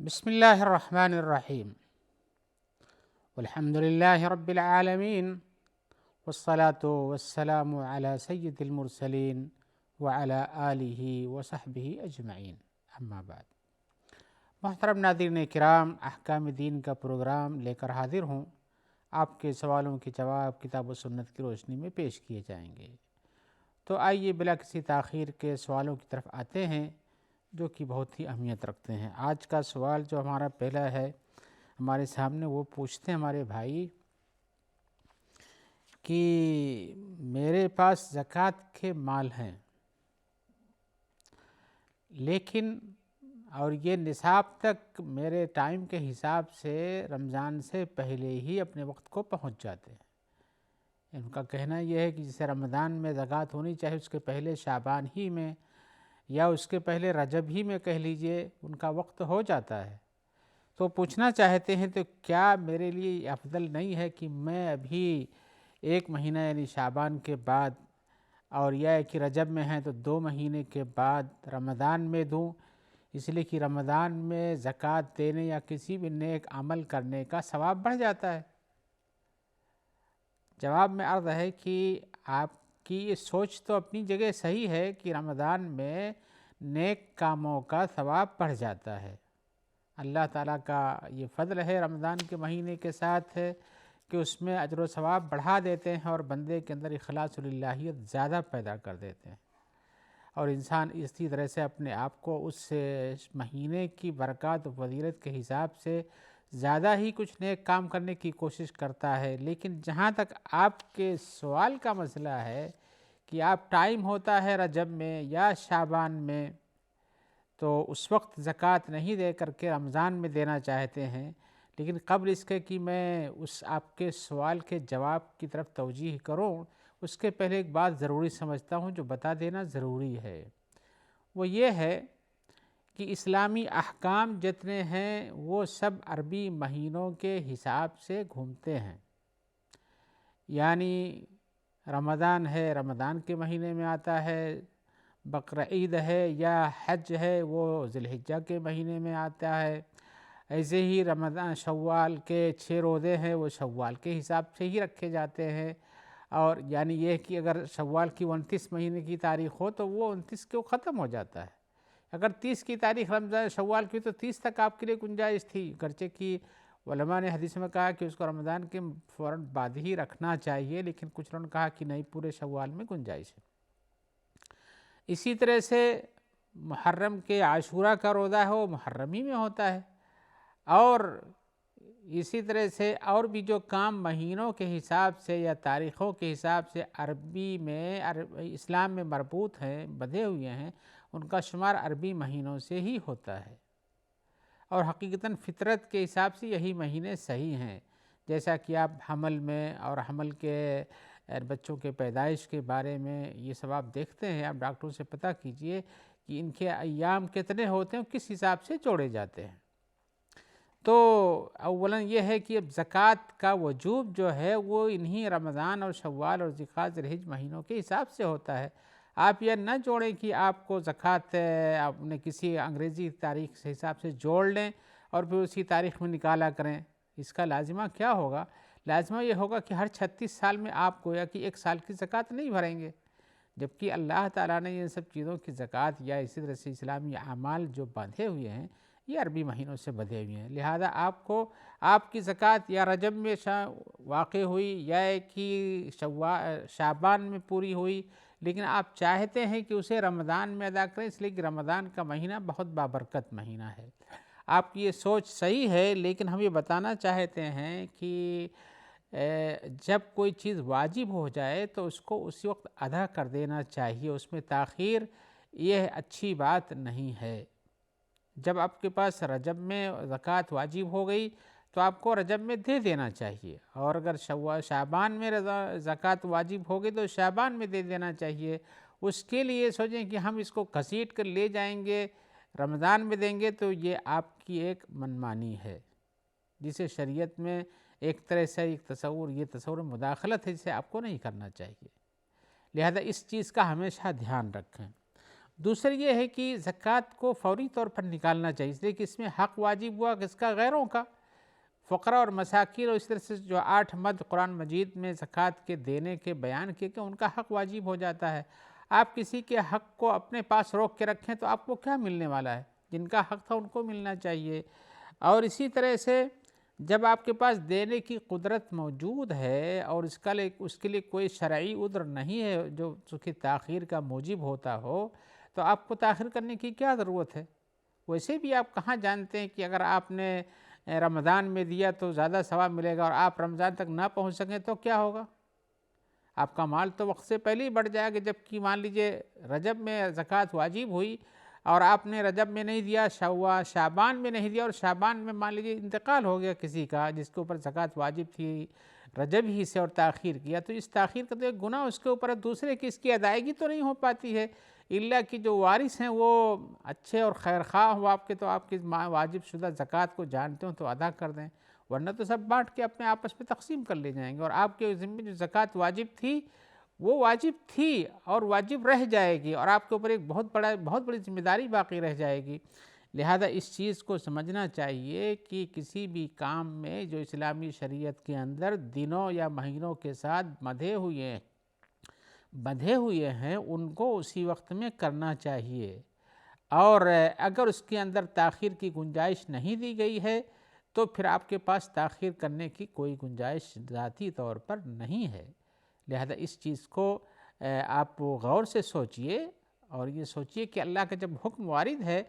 بسم الله الرحمن الرحيم والحمد لله رب العالمين والصلاة والسلام على سيد المرسلين وعلى آله وصحبه اجمعین اما بعد۔ محترم ناظرین کرام، احکام دین کا پروگرام لے کر حاضر ہوں۔ آپ کے سوالوں کے جواب کتاب و سنت کی روشنی میں پیش کیے جائیں گے۔ تو آئیے بلا کسی تاخیر کے سوالوں کی طرف آتے ہیں جو کہ بہت ہی اہمیت رکھتے ہیں۔ آج کا سوال جو ہمارا پہلا ہے ہمارے سامنے، وہ پوچھتے ہیں ہمارے بھائی کہ میرے پاس زکوٰۃ کے مال ہیں، لیکن اور یہ نصاب تک میرے ٹائم کے حساب سے رمضان سے پہلے ہی اپنے وقت کو پہنچ جاتے ہیں۔ ان کا کہنا یہ ہے کہ جسے رمضان میں زکوٰۃ ہونی چاہیے اس کے پہلے شعبان ہی میں یا اس کے پہلے رجب ہی میں کہہ لیجئے ان کا وقت ہو جاتا ہے۔ تو پوچھنا چاہتے ہیں تو کیا میرے لیے افضل نہیں ہے کہ میں ابھی ایک مہینہ یعنی شعبان کے بعد، اور یا کہ رجب میں ہیں تو 2 مہینے کے بعد رمضان میں دوں، اس لیے کہ رمضان میں زکوٰۃ دینے یا کسی بھی نیک عمل کرنے کا ثواب بڑھ جاتا ہے؟ جواب میں عرض ہے کہ آپ کی یہ سوچ تو اپنی جگہ صحیح ہے کہ رمضان میں نیک کاموں کا ثواب بڑھ جاتا ہے۔ اللہ تعالیٰ کا یہ فضل ہے رمضان کے مہینے کے ساتھ ہے کہ اس میں اجر و ثواب بڑھا دیتے ہیں اور بندے کے اندر اخلاص للہیت زیادہ پیدا کر دیتے ہیں، اور انسان اسی طرح سے اپنے آپ کو اس مہینے کی برکات و فضیلت کے حساب سے زیادہ ہی کچھ نیک کام کرنے کی کوشش کرتا ہے۔ لیکن جہاں تک آپ کے سوال کا مسئلہ ہے کہ آپ ٹائم ہوتا ہے رجب میں یا شعبان میں تو اس وقت زکوٰۃ نہیں دے کر کے رمضان میں دینا چاہتے ہیں، لیکن قبل اس کے کہ میں اس آپ کے سوال کے جواب کی طرف توجہ کروں، اس کے پہلے ایک بات ضروری سمجھتا ہوں جو بتا دینا ضروری ہے۔ وہ یہ ہے کہ اسلامی احکام جتنے ہیں وہ سب عربی مہینوں کے حساب سے گھومتے ہیں، یعنی رمضان ہے رمضان کے مہینے میں آتا ہے، بقرعید ہے یا حج ہے وہ ذی الحجہ کے مہینے میں آتا ہے، ایسے ہی رمضان شوال کے 6 روزے ہیں وہ شوال کے حساب سے ہی رکھے جاتے ہیں، اور یعنی یہ کہ اگر شوال کی 29 مہینے کی تاریخ ہو تو وہ 29 کو ختم ہو جاتا ہے۔ اگر 30 کی تاریخ رمضان شوال کی تو 30 تک آپ کے لیے گنجائش تھی، گرچہ کہ علماء نے حدیث میں کہا کہ اس کو رمضان کے فوراً بعد ہی رکھنا چاہیے، لیکن کچھ لوگوں نے کہا کہ نہیں، پورے شوال میں گنجائش ہے۔ اسی طرح سے محرم کے عاشورہ کا روزہ ہے وہ محرم ہی میں ہوتا ہے، اور اسی طرح سے اور بھی جو کام مہینوں کے حساب سے یا تاریخوں کے حساب سے عربی میں اسلام میں مربوط ہیں، بدھے ہوئے ہیں، ان کا شمار عربی مہینوں سے ہی ہوتا ہے، اور حقیقتاً فطرت کے حساب سے یہی مہینے صحیح ہیں۔ جیسا کہ آپ حمل میں اور حمل کے بچوں کے پیدائش کے بارے میں یہ سب آپ دیکھتے ہیں، آپ ڈاکٹروں سے پتہ کیجئے کہ ان کے ایام کتنے ہوتے ہیں کس حساب سے جوڑے جاتے ہیں۔ تو اولاً یہ ہے کہ اب زکوٰۃ کا وجوب جو ہے وہ انہی رمضان اور شوال اور ذوالقعدہ ذوالحجہ مہینوں کے حساب سے ہوتا ہے۔ آپ یہ نہ جوڑیں کہ آپ کو زکوٰۃ آپ نے کسی انگریزی تاریخ سے حساب سے جوڑ لیں اور پھر اسی تاریخ میں نکالا کریں۔ اس کا لازمہ کیا ہوگا؟ لازمہ یہ ہوگا کہ ہر 36 سال میں آپ گویا کہ 1 سال کی زکوٰۃ نہیں بھریں گے، جبکہ اللہ تعالیٰ نے یہ سب چیزوں کی زکوٰۃ یا اسی طرح سے اسلامی اعمال جو باندھے ہوئے ہیں یہ عربی مہینوں سے بدھے ہوئے ہیں، لہذا آپ کو آپ کی زکوٰۃ یا رجب میں واقع ہوئی یا کہ شعبان میں پوری ہوئی، لیکن آپ چاہتے ہیں کہ اسے رمضان میں ادا کریں، اس لیے کہ رمضان کا مہینہ بہت بابرکت مہینہ ہے۔ آپ کی یہ سوچ صحیح ہے، لیکن ہم یہ بتانا چاہتے ہیں کہ جب کوئی چیز واجب ہو جائے تو اس کو اسی وقت ادا کر دینا چاہیے، اس میں تاخیر یہ اچھی بات نہیں ہے۔ جب آپ کے پاس رجب میں زکوٰۃ واجب ہو گئی تو آپ کو رجب میں دے دینا چاہیے، اور اگر شعبان میں زکوٰۃ واجب ہو گئی تو شعبان میں دے دینا چاہیے۔ اس کے لیے سوچیں کہ ہم اس کو گھسیٹ کر لے جائیں گے رمضان میں دیں گے تو یہ آپ کی ایک منمانی ہے، جسے شریعت میں ایک طرح سے ایک یہ تصور مداخلت ہے، جسے آپ کو نہیں کرنا چاہیے، لہذا اس چیز کا ہمیشہ دھیان رکھیں۔ دوسری یہ ہے کہ زکوٰۃ کو فوری طور پر نکالنا چاہیے، اس لیے کہ اس میں حق واجب ہوا کس کا؟ غیروں کا، فقراء اور مساکین، اور اس طرح سے جو 8 مد قرآن مجید میں زکوٰۃ کے دینے کے بیان کیے کہ ان کا حق واجب ہو جاتا ہے۔ آپ کسی کے حق کو اپنے پاس روک کے رکھیں تو آپ کو کیا ملنے والا ہے؟ جن کا حق تھا ان کو ملنا چاہیے۔ اور اسی طرح سے جب آپ کے پاس دینے کی قدرت موجود ہے اور اس کے لیے کوئی شرعی عذر نہیں ہے جو اس کی تاخیر کا موجب ہوتا ہو، تو آپ کو تاخیر کرنے کی کیا ضرورت ہے؟ ویسے بھی آپ کہاں جانتے ہیں کہ اگر آپ نے رمضان میں دیا تو زیادہ ثواب ملے گا، اور آپ رمضان تک نہ پہنچ سکیں تو کیا ہوگا؟ آپ کا مال تو وقت سے پہلے ہی بڑھ جائے گا، جبکہ مان لیجئے رجب میں زکوٰۃ واجب ہوئی اور آپ نے رجب میں نہیں دیا، شعبان میں نہیں دیا، اور شعبان میں مان لیجئے انتقال ہو گیا کسی کا جس کے اوپر زکوٰۃ واجب تھی رجب ہی سے، اور تاخیر کیا، تو اس تاخیر کا تو ایک گناہ اس کے اوپر ہے، دوسرے کی اس کی ادائیگی تو نہیں ہو پاتی ہے، الا کہ جو وارث ہیں وہ اچھے اور خیر خواہ ہو آپ کے، تو آپ کی واجب شدہ زکوٰۃ کو جانتے ہوں تو ادا کر دیں، ورنہ تو سب بانٹ کے اپنے آپس میں تقسیم کر لے جائیں گے، اور آپ کے ذمہ جو زکوٰۃ واجب تھی وہ واجب تھی اور واجب رہ جائے گی، اور آپ کے اوپر ایک بہت بڑی ذمہ داری باقی رہ جائے گی۔ لہذا اس چیز کو سمجھنا چاہیے کہ کسی بھی کام میں جو اسلامی شریعت کے اندر دنوں یا مہینوں کے ساتھ بندھے ہوئے ہیں ان کو اسی وقت میں کرنا چاہیے، اور اگر اس کے اندر تاخیر کی گنجائش نہیں دی گئی ہے تو پھر آپ کے پاس تاخیر کرنے کی کوئی گنجائش ذاتی طور پر نہیں ہے۔ لہذا اس چیز کو آپ غور سے سوچئے، اور یہ سوچئے کہ اللہ کا جب حکم وارد ہے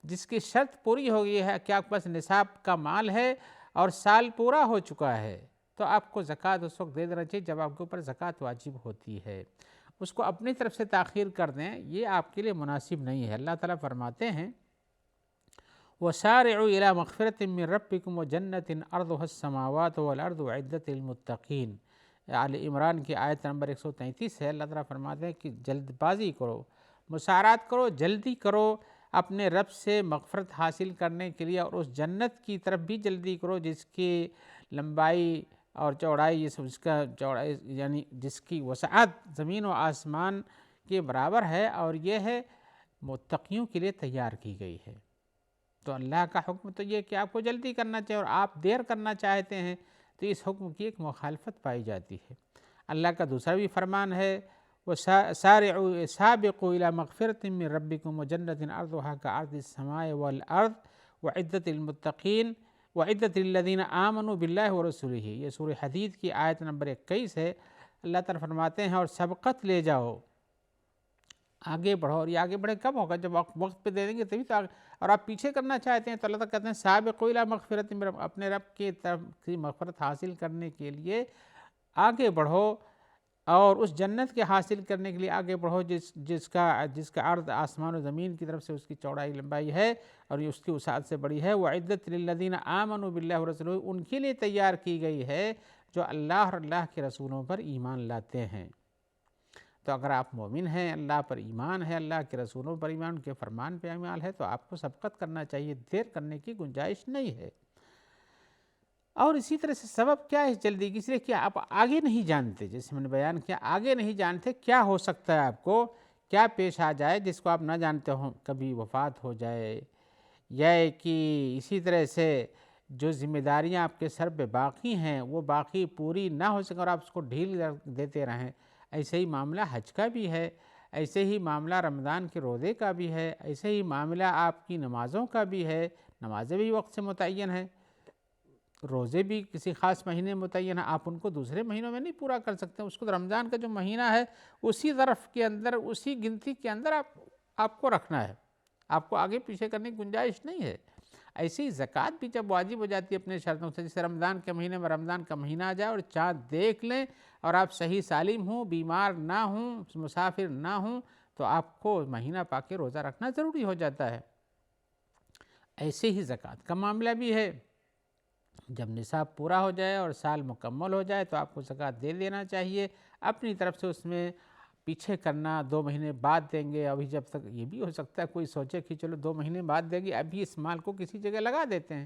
جس کی شرط پوری ہو گئی ہے کہ آپ کے پاس نصاب کا مال ہے اور سال پورا ہو چکا ہے، تو آپ کو زکوٰۃ اس وقت دے دینا چاہیے جب آپ کے اوپر زکوٰۃ واجب ہوتی ہے، اس کو اپنی طرف سے تاخیر کر دیں یہ آپ کے لیے مناسب نہیں ہے۔ اللہ تعالیٰ فرماتے ہیں وَسَارِعُوا إِلَىٰ مَغْفِرَةٍ مِّن رَبِّكُمْ وَجَنَّةٍ عَرْضُهَا السَّمَاوَاتُ وَالْأَرْضُ اُعِدَّتْ لِلْمُتَّقِينَ۔ آل عمران کی آیت نمبر 133 ہے۔ اللہ تعالیٰ فرماتے ہیں کہ جلد بازی کرو، مسارعت کرو، جلدی کرو اپنے رب سے مغفرت حاصل کرنے کے لیے، اور اس جنت کی طرف بھی جلدی کرو جس کی لمبائی اور چوڑائی، اس کا چوڑائی یعنی جس کی وسعت زمین و آسمان کے برابر ہے، اور یہ ہے متقیوں کے لیے تیار کی گئی ہے۔ تو اللہ کا حکم تو یہ کہ آپ کو جلدی کرنا چاہیے، اور آپ دیر کرنا چاہتے ہیں تو اس حکم کی ایک مخالفت پائی جاتی ہے۔ اللہ کا دوسرا بھی فرمان ہے وَسَارِعُوا سَابِقُوا إِلَىٰ مَغْفِرَةٍ مِّن رَبِّكُمْ وَجَنَّةٍ عَرْضُهَا كَعَرْضِ السَّمَاءِ وَالْأَرْضِ وَعِدَّتْ لِلْمُتَّقِينَ وَعِدَّتْ لِلَّذِينَ آمَنُوا بِاللَّهِ وَرَسُولِهِ۔ یہ سورہ حدید کی آیت نمبر 21 ہے۔ اللہ تعالیٰ فرماتے ہیں اور سبقت لے جاؤ، آگے بڑھو، اور یہ آگے بڑھے کب ہوگا؟ جب وقت پہ دے دیں گے تبھی تو آگے، اور آپ پیچھے کرنا چاہتے ہیں تو اللہ تعالیٰ کہتے ہیں سابقوا الی مغفرۃ من رب، اپنے رب کی طرف کی مغفرت حاصل کرنے کے لیے آگے بڑھو، اور اس جنت کے حاصل کرنے کے لیے آگے بڑھو جس کا عرض آسمان و زمین کی طرف سے اس کی چوڑائی لمبائی ہے، اور یہ اس کی وسعت سے بڑی ہے۔ وَعِدَّتْ لِلَّذِينَ آمَنُوا بِاللَّهِ وَرَسُولِهِ، ان کے لیے تیار کی گئی ہے جو اللہ اور اللہ کے رسولوں پر ایمان لاتے ہیں۔ تو اگر آپ مومن ہیں، اللہ پر ایمان ہے، اللہ کے رسولوں پر ایمان، ان کے فرمان پہ ایمان ہے، تو آپ کو سبقت کرنا چاہیے، دیر کرنے کی گنجائش نہیں ہے۔ اور اسی طرح سے سبب کیا ہے جلدی کی؟ اس لیے کہ آپ آگے نہیں جانتے، جیسے میں نے بیان کیا، آگے نہیں جانتے کیا ہو سکتا ہے، آپ کو کیا پیش آ جائے جس کو آپ نہ جانتے ہوں، کبھی وفات ہو جائے، یا کہ اسی طرح سے جو ذمہ داریاں آپ کے سر پہ باقی ہیں وہ باقی پوری نہ ہو سکیں اور آپ اس کو ڈھیل دیتے رہیں۔ ایسے ہی معاملہ حج کا بھی ہے، ایسے ہی معاملہ رمضان کے روزے کا بھی ہے، ایسے ہی معاملہ آپ کی نمازوں کا بھی ہے، نمازیں بھی وقت سے متعین ہیں، روزے بھی کسی خاص مہینے متعین ہیں، آپ ان کو دوسرے مہینوں میں نہیں پورا کر سکتے، اس کو رمضان کا جو مہینہ ہے اسی ظرف کے اندر، اسی گنتی کے اندر آپ کو رکھنا ہے، آپ کو آگے پیچھے کرنے کی گنجائش نہیں ہے۔ ایسے ہی زکوٰۃ بھی جب واجب ہو جاتی ہے اپنے شرطوں سے، جیسے رمضان کے مہینے میں رمضان کا مہینہ آ جائے اور چاند دیکھ لیں اور آپ صحیح سالم ہوں، بیمار نہ ہوں، مسافر نہ ہوں، تو آپ کو مہینہ پا کے روزہ رکھنا ضروری ہو جاتا ہے۔ ایسے ہی زکوٰۃ کا معاملہ بھی ہے، جب نصاب پورا ہو جائے اور سال مکمل ہو جائے تو آپ کو زکوٰۃ دے دینا چاہیے، اپنی طرف سے اس میں پیچھے کرنا 2 مہینے بعد دیں گے، ابھی جب تک یہ بھی ہو سکتا ہے کوئی سوچے کہ چلو 2 مہینے بعد دیں گے، ابھی اس مال کو کسی جگہ لگا دیتے ہیں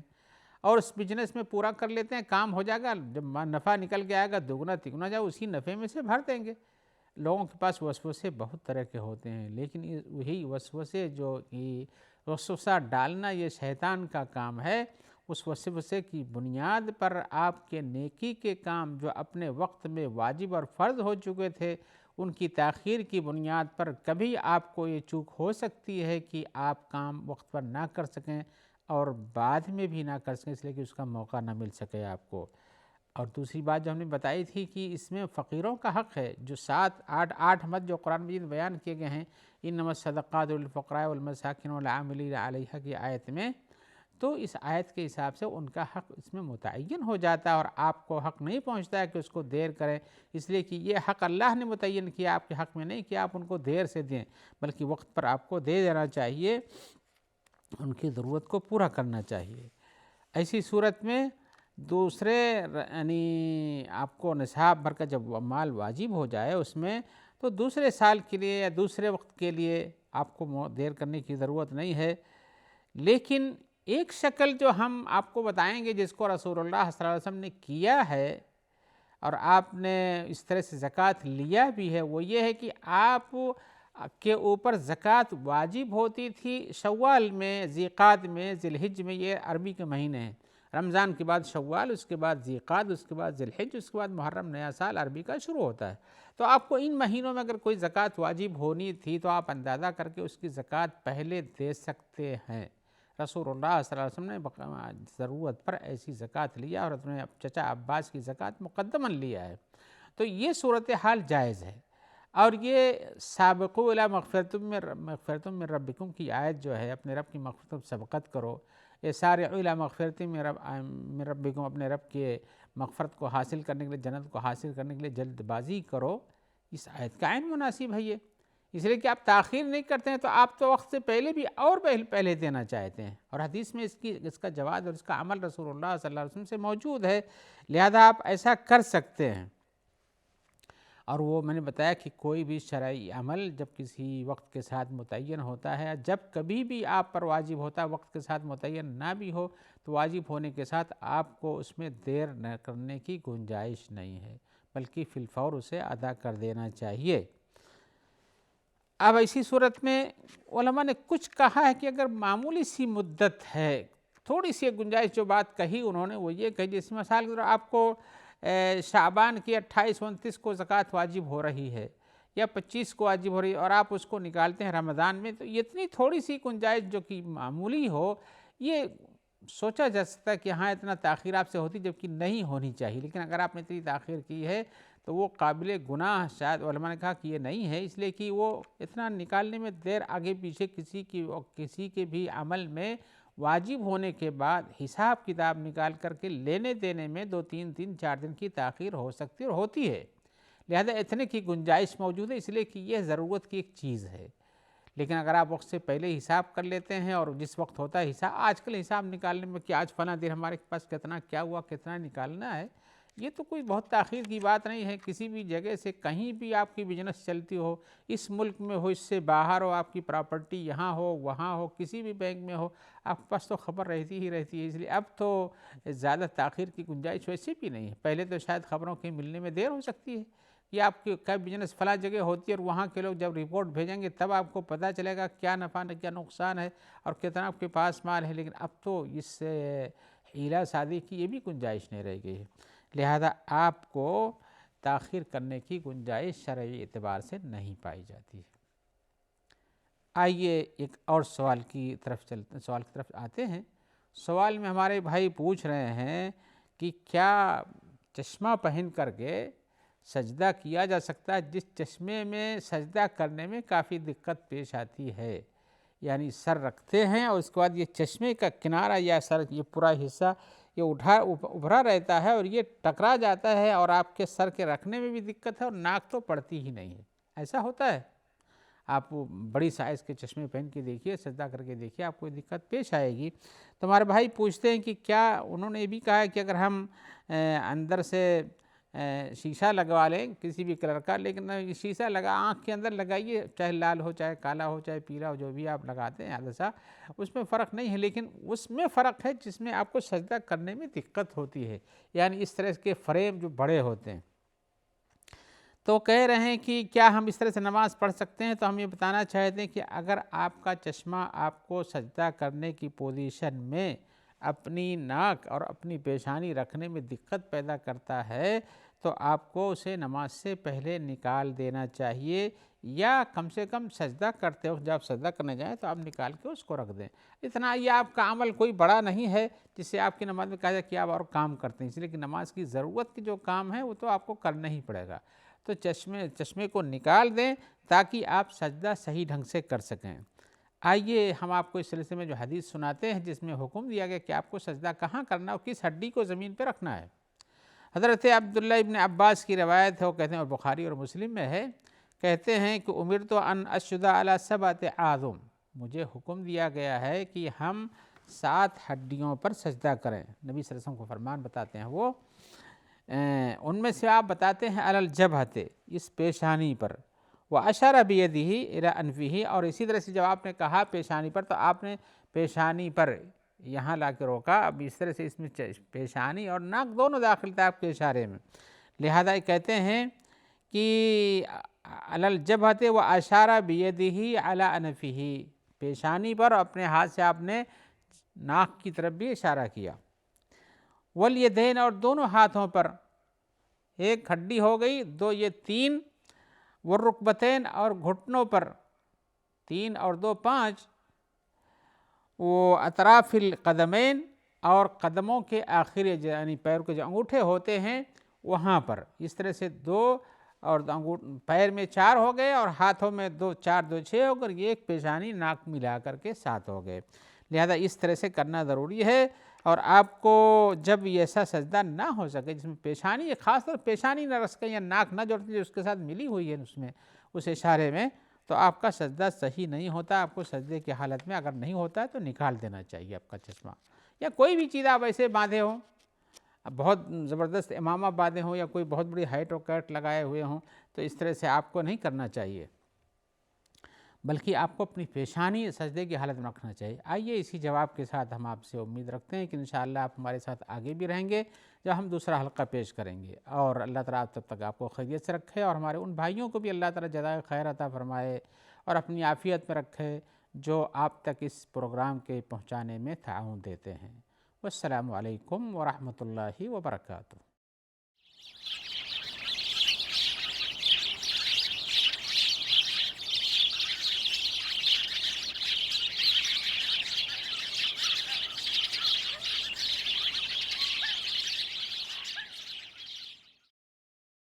اور اس بزنس میں پورا کر لیتے ہیں، کام ہو جائے گا، جب نفع نکل کے آئے گا دوگنا تگنا جائے اسی نفع میں سے بھر دیں گے۔ لوگوں کے پاس وسوسے بہت طرح کے ہوتے ہیں، لیکن وہی وسوسے جو وسوسہ ڈالنا یہ شیطان کا کام ہے، اس وسوسے کی بنیاد پر آپ کے نیکی کے کام جو اپنے وقت میں واجب اور فرض ہو چکے تھے، ان کی تاخیر کی بنیاد پر کبھی آپ کو یہ چوک ہو سکتی ہے کہ آپ کام وقت پر نہ کر سکیں اور بعد میں بھی نہ کر سکیں، اس لیے کہ اس کا موقع نہ مل سکے آپ کو۔ اور دوسری بات جو ہم نے بتائی تھی کہ اس میں فقیروں کا حق ہے، جو 8 مد جو قرآن مجید بیان کیے گئے ہیں، انما الصدقات للفقراء والمساکین والعاملین علیہا کی آیت میں، تو اس آیت کے حساب سے ان کا حق اس میں متعین ہو جاتا ہے، اور آپ کو حق نہیں پہنچتا ہے کہ اس کو دیر کریں، اس لیے کہ یہ حق اللہ نے متعین کیا آپ کے حق میں نہیں کہ آپ ان کو دیر سے دیں، بلکہ وقت پر آپ کو دے دینا چاہیے، ان کی ضرورت کو پورا کرنا چاہیے۔ ایسی صورت میں دوسرے یعنی آپ کو نصاب بھر کا جب مال واجب ہو جائے اس میں، تو دوسرے سال کے لیے یا دوسرے وقت کے لیے آپ کو دیر کرنے کی ضرورت نہیں ہے۔ لیکن ایک شکل جو ہم آپ کو بتائیں گے جس کو رسول اللہ صلی اللہ علیہ وسلم نے کیا ہے اور آپ نے اس طرح سے زکوٰۃ لیا بھی ہے، وہ یہ ہے کہ آپ کے اوپر زکوٰۃ واجب ہوتی تھی شوال میں، ذیقعد میں، ذی الحج میں، یہ عربی کے مہینے ہیں، رمضان کے بعد شوال، اس کے بعد ذیقعد، اس کے بعد ذی الحج، اس کے بعد محرم نیا سال عربی کا شروع ہوتا ہے۔ تو آپ کو ان مہینوں میں اگر کوئی زکوٰۃ واجب ہونی تھی تو آپ اندازہ کر کے اس کی زکوٰۃ پہلے دے سکتے ہیں۔ رسول اللہ صلی اللہ علیہ وسلم نے ضرورت پر ایسی زکوٰۃ لیا اور اپنے چچا عباس کی زکوٰۃ مقدماً لیا ہے، تو یہ صورتحال جائز ہے۔ اور یہ سابقوا الی مغفرۃ من ربکم کی آیت جو ہے، اپنے رب کی مغفرت میں سبقت کرو، یہ سارعوا الی مغفرۃ من ربکم، اپنے رب کے مغفرت کو حاصل کرنے کے لیے، جنت کو حاصل کرنے کے لیے جلد بازی کرو، اس آیت کا عین مناسب ہے یہ، اس لیے کہ آپ تاخیر نہیں کرتے ہیں تو آپ تو وقت سے پہلے بھی اور پہلے دینا چاہتے ہیں، اور حدیث میں اس کا جواز اور اس کا عمل رسول اللہ صلی اللہ علیہ وسلم سے موجود ہے، لہذا آپ ایسا کر سکتے ہیں۔ اور وہ میں نے بتایا کہ کوئی بھی شرعی عمل جب کسی وقت کے ساتھ متعین ہوتا ہے، جب کبھی بھی آپ پر واجب ہوتا ہے وقت کے ساتھ متعین نہ بھی ہو، تو واجب ہونے کے ساتھ آپ کو اس میں دیر نہ کرنے کی گنجائش نہیں ہے، بلکہ فی الفور اسے ادا کر دینا چاہیے۔ اب ایسی صورت میں علماء نے کچھ کہا ہے کہ اگر معمولی سی مدت ہے، تھوڑی سی گنجائش جو بات کہی انہوں نے وہ یہ کہی، جس مثال کے طور آپ کو شعبان کی 28-29 کو زکوٰۃ واجب ہو رہی ہے یا 25 کو واجب ہو رہی ہے اور آپ اس کو نکالتے ہیں رمضان میں، تو اتنی تھوڑی سی گنجائش جو کہ معمولی ہو، یہ سوچا جا سکتا ہے کہ ہاں اتنا تاخیر آپ سے ہوتی جبکہ نہیں ہونی چاہیے، لیکن اگر آپ نے اتنی تاخیر کی ہے تو وہ قابل گناہ، شاید علماء نے کہا کہ یہ نہیں ہے، اس لیے کہ وہ اتنا نکالنے میں دیر آگے پیچھے کسی کے بھی عمل میں واجب ہونے کے بعد حساب کتاب نکال کر کے لینے دینے میں 2-3 دن 4 دن کی تاخیر ہو سکتی اور ہوتی ہے، لہذا اتنے کی گنجائش موجود ہے، اس لیے کہ یہ ضرورت کی ایک چیز ہے۔ لیکن اگر آپ وقت سے پہلے حساب کر لیتے ہیں اور جس وقت ہوتا ہے حساب، آج کل حساب نکالنے میں کہ آج فلاں دن ہمارے پاس کتنا کیا ہوا، کتنا نکالنا ہے، یہ تو کوئی بہت تاخیر کی بات نہیں ہے۔ کسی بھی جگہ سے کہیں بھی آپ کی بزنس چلتی ہو، اس ملک میں ہو، اس سے باہر ہو، آپ کی پراپرٹی یہاں ہو وہاں ہو، کسی بھی بینک میں ہو، آپ کے پاس تو خبر رہتی ہی رہتی ہے، اس لیے اب تو زیادہ تاخیر کی گنجائش ویسے بھی نہیں ہے۔ پہلے تو شاید خبروں کے ملنے میں دیر ہو سکتی ہے، کہ آپ کی کیا بزنس فلاں جگہ ہوتی ہے اور وہاں کے لوگ جب رپورٹ بھیجیں گے تب آپ کو پتہ چلے گا کیا نفع ہے کیا نقصان ہے اور کتنا آپ کے پاس مال ہے، لیکن اب تو اس سے ہیلا سازی کی یہ بھی گنجائش نہیں رہ گئی ہے، لہذا آپ کو تاخیر کرنے کی گنجائش شرعی اعتبار سے نہیں پائی جاتی ہے۔ آئیے ایک اور سوال کی طرف آتے ہیں۔ سوال میں ہمارے بھائی پوچھ رہے ہیں کہ کیا چشمہ پہن کر کے سجدہ کیا جا سکتا ہے جس چشمے میں سجدہ کرنے میں کافی دقت پیش آتی ہے، یعنی سر رکھتے ہیں اور اس کے بعد یہ چشمے کا کنارہ یا سر یہ پورا حصہ یہ ابھرا رہتا ہے اور یہ ٹکرا جاتا ہے اور آپ کے سر کے رکھنے میں بھی دقت ہے اور ناک تو پڑتی ہی نہیں ہے، ایسا ہوتا ہے؟ آپ بڑی سائز کے چشمے پہن کے دیکھیے، سجدہ کر کے دیکھیے، آپ کو دقت پیش آئے گی۔ تو ہمارے بھائی پوچھتے ہیں کہ کیا انہوں نے یہ بھی کہا ہے کہ اگر ہم اندر سے شیشہ لگوا لیں کسی بھی کلر کا، لیکن شیشہ آنکھ کے اندر لگائیے، چاہے لال ہو چاہے کالا ہو چاہے پیلا ہو، جو بھی آپ لگاتے ہیں عدسہ، اس میں فرق نہیں ہے، لیکن اس میں فرق ہے جس میں آپ کو سجدہ کرنے میں دقت ہوتی ہے، یعنی اس طرح کے فریم جو بڑے ہوتے ہیں۔ تو کہہ رہے ہیں کہ کیا ہم اس طرح سے نماز پڑھ سکتے ہیں؟ تو ہم یہ بتانا چاہتے ہیں کہ اگر آپ کا چشمہ آپ کو سجدہ کرنے کی پوزیشن میں اپنی ناک اور اپنی پیشانی رکھنے میں دقت پیدا کرتا ہے تو آپ کو اسے نماز سے پہلے نکال دینا چاہیے، یا کم سے کم سجدہ کرتے وقت جب آپ سجدہ کرنے جائیں تو آپ نکال کے اس کو رکھ دیں۔ اتنا یہ آپ کا عمل کوئی بڑا نہیں ہے جس سے آپ کی نماز میں کہا جائے کہ آپ اور کام کرتے ہیں، اس لیے کہ نماز کی ضرورت کی جو کام ہے وہ تو آپ کو کرنا ہی پڑے گا۔ تو چشمے کو نکال دیں تاکہ آپ سجدہ صحیح ڈھنگ سے کر سکیں۔ آئیے ہم آپ کو اس سلسلے میں جو حدیث سناتے ہیں جس میں حکم دیا گیا کہ آپ کو سجدہ کہاں کرنا ہے اور کس ہڈی کو زمین پہ رکھنا ہے۔ حضرت عبداللہ ابن عباس کی روایت ہے، وہ کہتے ہیں، اور بخاری اور مسلم میں ہے، کہتے ہیں کہ امرت ان اسجد علی سبعۃ اعظم، مجھے حکم دیا گیا ہے کہ ہم 7 ہڈیوں پر سجدہ کریں۔ نبی صلی اللہ علیہ وسلم کو فرمان بتاتے ہیں وہ، ان میں سے آپ بتاتے ہیں علی الجبہۃ، اس پیشانی پر، واشار بیدہ الی انفہ، اور اسی طرح سے جب آپ نے کہا پیشانی پر تو آپ نے پیشانی پر یہاں لا کے روکا، اب اس طرح سے اس میں پیشانی اور ناک دونوں داخل تھا آپ کے اشارے میں، لہذا یہ کہتے ہیں کہ علی الجبہۃ واشار بیدہ علی انفہ، پیشانی پر اپنے ہاتھ سے آپ نے ناک کی طرف بھی اشارہ کیا، والیدین، اور دونوں ہاتھوں پر، ایک ہڈی ہو گئی، دو یہ 3، والرکبتین، اور گھٹنوں پر 3 اور 2 5، وہ اطراف القدمین، اور قدموں کے آخر یعنی پیر کے جو انگوٹھے ہوتے ہیں وہاں پر، اس طرح سے 2 اور پیر میں 4 ہو گئے اور ہاتھوں میں 2 4 2 6 ہو کر یہ ایک پیشانی ناک ملا کر کے 7 ہو گئے، لہذا اس طرح سے کرنا ضروری ہے۔ اور آپ کو جب ایسا سجدہ نہ ہو سکے جس میں پیشانی، خاص طور پیشانی نہ رکھ سکیں یا ناک نہ جوڑ جو اس کے ساتھ ملی ہوئی ہے اس میں اس اشارے میں، تو آپ کا سجدہ صحیح نہیں ہوتا۔ آپ کو سجدے کی حالت میں اگر نہیں ہوتا ہے تو نکال دینا چاہیے آپ کا چشمہ، یا کوئی بھی چیز آپ ایسے باندھے ہوں، بہت زبردست امامہ باندھے ہوں یا کوئی بہت بڑی ہائٹ اور کٹ لگائے ہوئے ہوں، تو اس طرح سے آپ کو نہیں کرنا چاہیے، بلکہ آپ کو اپنی پیشانی سجدے کی حالت میں رکھنا چاہیے۔ آئیے اسی جواب کے ساتھ ہم آپ سے امید رکھتے ہیں کہ انشاءاللہ آپ ہمارے ساتھ آگے بھی رہیں گے جب ہم دوسرا حلقہ پیش کریں گے، اور اللہ تعالیٰ تب تک آپ کو خیریت سے رکھے، اور ہمارے ان بھائیوں کو بھی اللہ تعالیٰ جزائے خیر عطا فرمائے اور اپنی عافیت میں رکھے جو آپ تک اس پروگرام کے پہنچانے میں تعاون دیتے ہیں۔ والسلام علیکم ورحمۃ اللہ وبرکاتہ۔